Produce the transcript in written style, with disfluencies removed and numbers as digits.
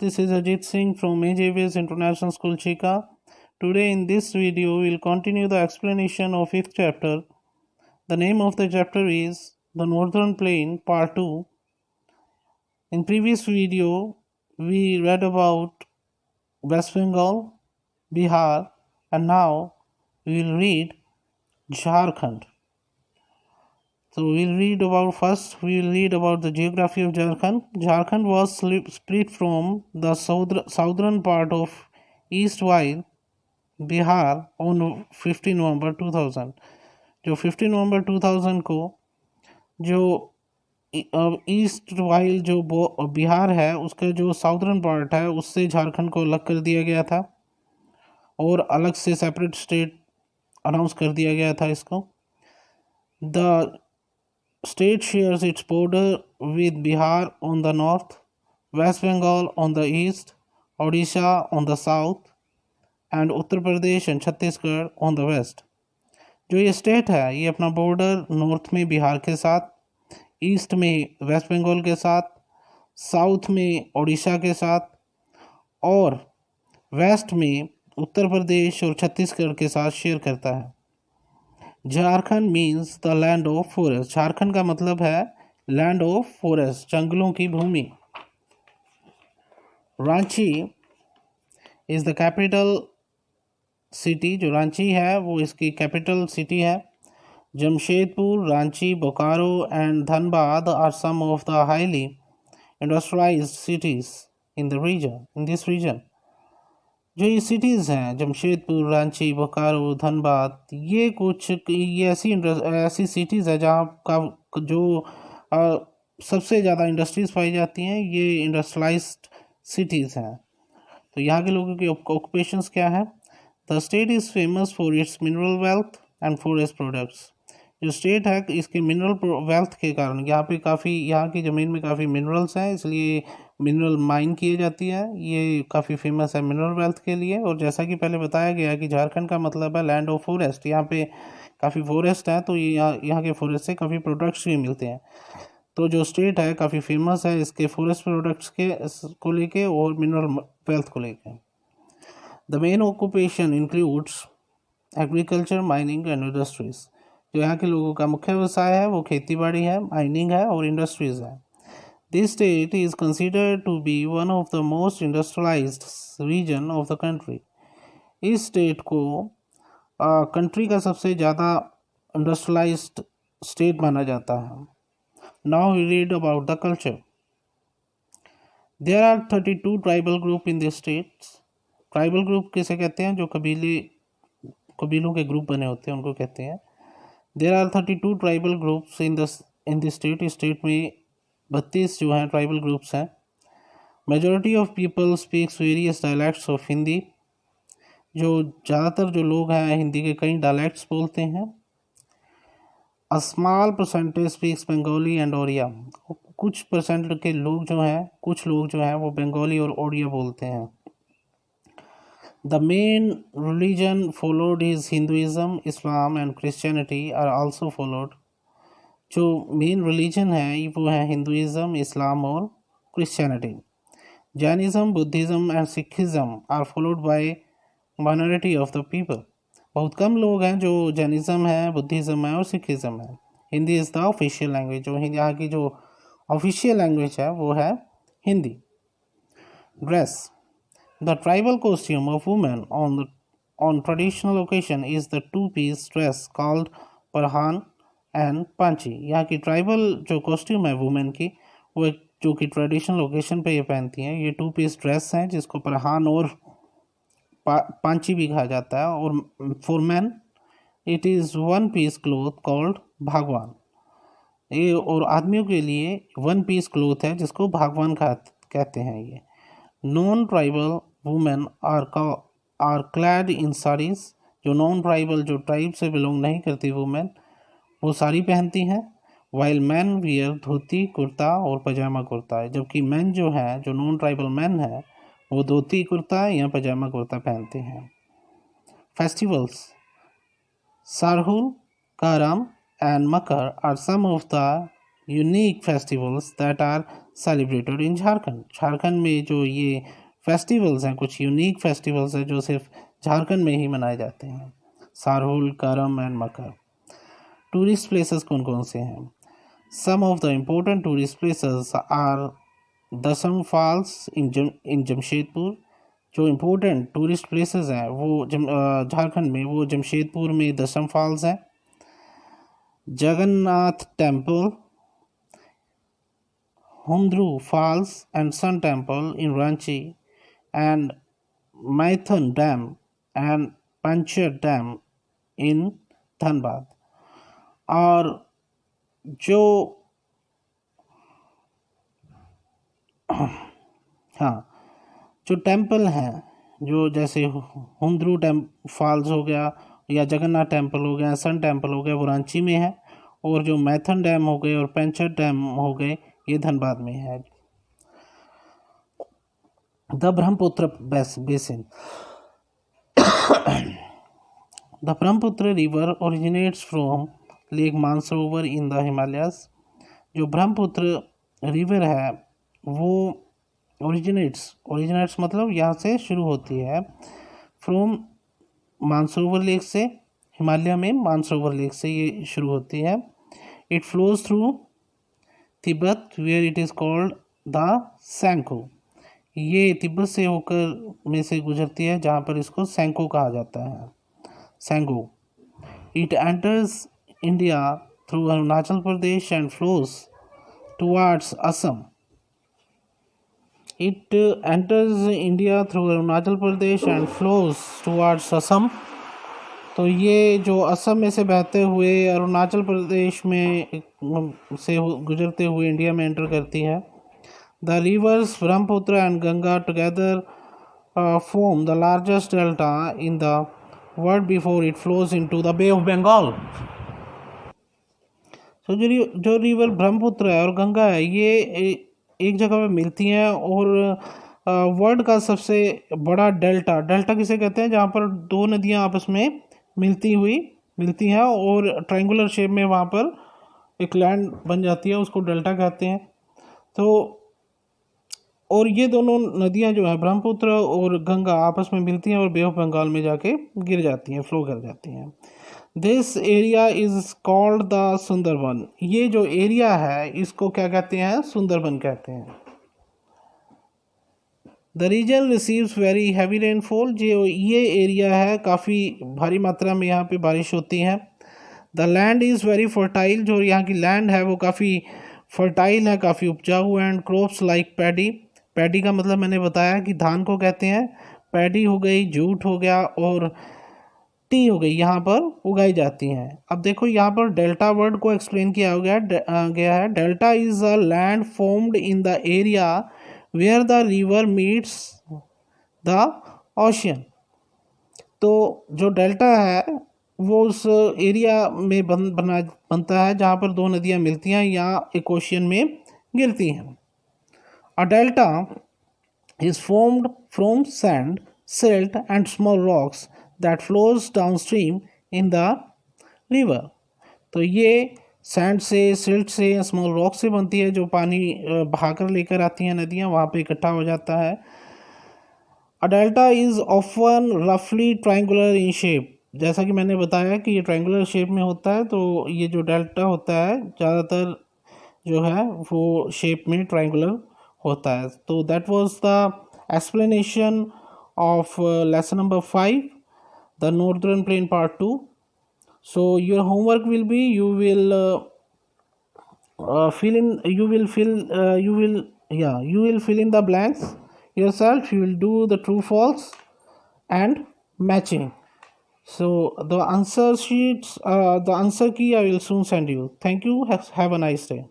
this is Ajit Singh from AJVS International School Chika. Today in this video we will continue the explanation of 5th chapter. The name of the chapter is The Northern Plain Part 2. In previous video we read about West Bengal, Bihar, and now we will read Jharkhand. So we will read about the geography of Jharkhand. Jharkhand was split from the southern part of East while Bihar on 15 नवंबर 2000. जो 15 नवंबर 2000 को जो east while जो बिहार है उसका जो southern part है उससे झारखंड को अलग कर दिया गया था और अलग से सेपरेट स्टेट अनाउंस कर दिया गया था इसको. The state shares its border with Bihar on the north, West Bengal on the east, Odisha on the south, and Uttar Pradesh and Chhattisgarh on the west. जो ये स्टेट है ये अपना बॉर्डर नॉर्थ में बिहार के साथ, ईस्ट में waste Bengal के साथ, साउथ में ओडिशा के साथ और वेस्ट में उत्तर प्रदेश और छत्तीसगढ़ के साथ शेयर करता है. Jharkhand means the land of forest. Jharkhand का मतलब है लैंड ऑफ फॉरेस्ट, जंगलों की भूमि. Ranchi is the capital city. जो रांची है वो इसकी कैपिटल सिटी है. Jamshedpur, Ranchi, Bokaro and Dhanbad are some of the highly industrialized cities in this region. जो ये सिटीज़ हैं जमशेदपुर, रांची, बोकारो, धनबाद, ये ऐसी सिटीज़ है जहाँ का जो सबसे ज़्यादा इंडस्ट्रीज़ पाई जाती हैं. ये इंडस्ट्रियलाइज्ड सिटीज़ हैं. तो यहाँ के लोगों के ऑक्यूपेशंस क्या है? The state is famous for its mineral wealth and forest products. जो स्टेट है इसके मिनरल वेल्थ के कारण यहाँ की ज़मीन में काफ़ी मिनरल्स हैं, इसलिए मिनरल माइन किए जाती है. ये काफ़ी फेमस है मिनरल वेल्थ के लिए. और जैसा कि पहले बताया गया कि झारखंड का मतलब है लैंड ऑफ फॉरेस्ट. यहाँ पे काफ़ी फॉरेस्ट है तो यहाँ के फॉरेस्ट से काफ़ी प्रोडक्ट्स भी मिलते हैं. तो जो स्टेट है काफ़ी फेमस है इसके फॉरेस्ट प्रोडक्ट्स को लेके और मिनरल वेल्थ को लेके. The main occupation includes agriculture, mining and industries. जो यहाँ के लोगों का मुख्य व्यवसाय है वो खेती बाड़ी है, माइनिंग है और इंडस्ट्रीज़ है. This state is considered to be one of the most industrialized region of the country. इस स्टेट को कंट्री का सबसे ज़्यादा इंडस्ट्रियलाइज्ड स्टेट माना जाता है. Now we read about the culture. There are 32 tribal group in this states. Tribal group किसे कहते हैं? जो कबीलों के ग्रुप बने होते हैं उनको कहते हैं. There are 32 tribal groups in this state. इस स्टेट में 32 जो हैं ट्राइबल ग्रुप्स हैं. Majority of people speaks various dialects of Hindi. जो ज़्यादातर जो लोग हैं हिंदी के कई डायलैक्ट्स बोलते हैं. A small percentage speaks Bengali and Odia. कुछ परसेंट के लोग जो हैं वो बंगाली और ओडिया बोलते हैं. The main religion followed is Hinduism, Islam and Christianity are also followed. जो मेन रिलीजन है वो है हिंदुइज्म, इस्लाम और Christianity. Jainism, Buddhism and Sikhism are followed by minority of the people. बहुत कम लोग हैं जो जैनिज्म है, बुद्धिज़्म है और सिखिज़्म है. Hindi is the official language. जो यहाँ की जो ऑफिशियल लैंग्वेज है वो है Hindi. Dress. The tribal costume of women on traditional occasion is the 2-piece dress called Parhan and Panchi. यहाँ की ट्राइबल जो कॉस्ट्यूम है वुमेन की वो जो कि ट्रेडिशनल ओकेशन पे ये पहनती हैं. ये 2-piece ड्रेस हैं जिसको परहान और पांची भी कहा जाता है. और for man it is 1-piece cloth called भागवान. ये और आदमियों के लिए 1-piece क्लोथ है जिसको भागवान कहते हैं. ये non tribal women are clad in saris. जो नॉन ट्राइबल जो ट्राइब से बिलोंग नहीं करती वुमेन वो साड़ी पहनती हैं. While men wear dhoti, kurta और पजामा कुर्ता है. जबकि मैन जो है जो नॉन ट्राइबल मैन है वो धोती कुर्ता या पजामा कुर्ता पहनते हैं. Festivals. Sarhul, Karam and Makar are some of the unique festivals that are celebrated in Jharkhand. Jharkhand में जो ये फेस्टिवल्स हैं, कुछ यूनिक फेस्टिवल्स हैं जो सिर्फ झारखंड में ही मनाए जाते हैं, सारहुल, Karam and Makar. Tourist places कौन कौन से हैं? Some of the important tourist places are Dassam falls in Jamshedpur. जो इम्पोर्टेंट टूरिस्ट प्लेसेस हैं वो झारखंड में, वो जमशेदपुर में दसम फॉल्स हैं, Jagannath temple, Humdru Falls and Sun Temple in Ranchi, and Maithon Dam and Panchar Dam in Dhanbad। और जो हाँ, जो टेम्पल हैं, जो जैसे हुमद्रू फॉल्स हो गया या जगन्नाथ टेम्पल हो गया, सन टेम्पल हो गया, वो रांची में है, और जो मैथन डैम हो गए और पेंचर डैम हो गए ये धनबाद में है। The Brahmaputra basin. The Brahmaputra river originates from lake Mansarovar in the Himalayas. जो ब्रह्मपुत्र रिवर है वो ओरिजिनेट्स मतलब यहाँ से शुरू होती है, फ्रॉम मानसरोवर लेक से, हिमालय में मानसरोवर लेक से ये शुरू होती है। It flows through Tibet where it is called the Tsangpo. ये तिब्बत से होकर में से गुजरती है जहाँ पर इसको सैंको कहा जाता है, सैंगो। It enters India through Arunachal Pradesh and flows towards Assam. It enters India through Arunachal Pradesh and flows towards Assam. तो ये जो असम में से बहते हुए अरुणाचल प्रदेश में से गुजरते हुए इंडिया में एंटर करती है। The rivers Brahmaputra and Ganga together form the largest delta in the world before it flows into the bay of Bengal. तो जो रिवर ब्रह्मपुत्र है और गंगा है ये एक जगह पे मिलती हैं, और वर्ल्ड का सबसे बड़ा डेल्टा किसे कहते हैं, जहाँ पर दो नदियाँ आपस में मिलती हैं और ट्रायंगुलर शेप में वहाँ पर एक लैंड बन जाती है, उसको डेल्टा कहते हैं। तो और ये दोनों नदियाँ जो हैं ब्रह्मपुत्र और गंगा आपस में मिलती हैं और बे ऑफ बंगाल में जाके गिर जाती हैं, फ्लो कर जाती हैं। This area is called the Sundarban. ये जो एरिया है इसको क्या कहते हैं, सुंदरबन कहते हैं। The region receives very heavy rainfall. जो ये एरिया है काफ़ी भारी मात्रा में यहाँ पे बारिश होती है। The land is very fertile. जो यहाँ की लैंड है वो काफ़ी फर्टाइल है, काफ़ी उपजाऊ। एंड क्रॉप्स लाइक पैडी का मतलब मैंने बताया कि धान को कहते हैं, पैडी हो गई, जूट हो गया और टी हो गई, यहाँ पर उगाई जाती हैं। अब देखो यहाँ पर डेल्टा वर्ड को एक्सप्लेन किया गया है। Delta is a land formed in the area where the river meets the ocean. तो जो डेल्टा है वो उस एरिया में बनता है जहाँ पर दो नदियाँ मिलती हैं या एक ओशियन में गिरती हैं। A delta is formed from sand, silt and small rocks that flows downstream in the river. तो ये सैंड से, सिल्ट से या स्मॉल रॉक से बनती है, जो पानी बहाकर लेकर आती हैं नदियाँ, वहाँ पे इकट्ठा हो जाता है। अ डेल्टा इज़ ऑफन रफली ट्रायंगुलर इन शेप। जैसा कि मैंने बताया कि ये ट्रायंगुलर शेप में होता है, तो ये जो डेल्टा होता है ज़्यादातर जो है वो शेप में ट्रायंगुलर होता है। तो that was the explanation of lesson number 5, the northern plain part 2. So your homework will be you will fill in the blanks yourself. You will do the true false and matching. So the answer sheets, the answer key I will soon send you. Thank you. Have a nice day.